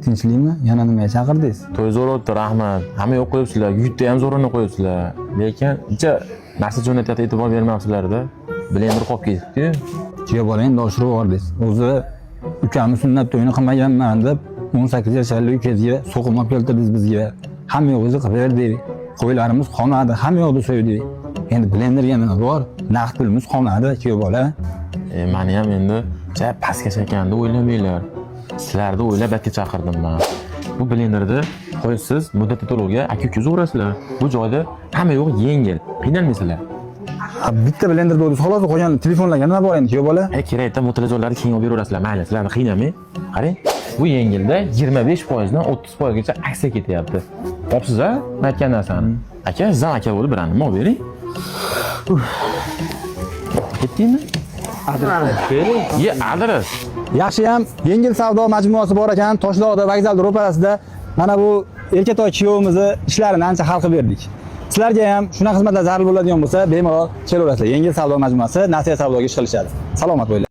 Tinchlikmi? Yana nimaga chaqirdingiz? To'y zo'r o'tdi, rahmat. Hamma yo'q qo'yibsizlar, yutda ham zo'rini qo'yibsizlar. Lekin uncha narsa jo'natyapti, e'tibor bermabsizlar-da. Blender qolib ketibdi. Kuya bola endi oshirib yubordiz. O'zi ukamni sunnat to'yini qilmaganman deb 18 yoshli ukangizga so'qim olib keltirdingiz bizga. Hamma yo'g'izni qilib berdik. Qo'ylarimiz qolmadi, hamma yo'qni so'ydik. Endi blenderga nima bor? Naqd pulimiz qolmadi, kuya bola. Meni ham endi pastga chakanda o'ylamanglar. Sizlarni o'ylab atga chaqirdim men. Bu blenderni qo'ysiz, muddatli to'lovga aka-uka urasizlar. Bu joyda hamma yo'q yengil, qiynalmaysizlar. Bitta blender bo'ldi, xolos qo'ygan telefonlarga nima bor endi kuya bola? Kerakda mo'talajonlarni keyin olib beraverasizlar. Mayli, sizlarni qiynamang. Qarang, bu yengilda 25% dan 30% gacha aksiya ketyapti. Topsiz-a? Aytgan narsani. Aka, sizdan aka bo'lib birani nima olib bering? Ketdingmi? Adres. Yaxshi ham yengil savdo majmuasi bor ekan, Toshloqda vokzalda ro'parasida. Mana bu erkatoy kuyovimizni ishlarini ancha hal qilib berdik. Sizlarga ham shuna xizmatlar zarur bo'ladigan bo'lsa, bemalol kelaverasizlar. Yengil savdo majmuasi Nasiya savdoga ish qilishadi. Salomat bo'linglar.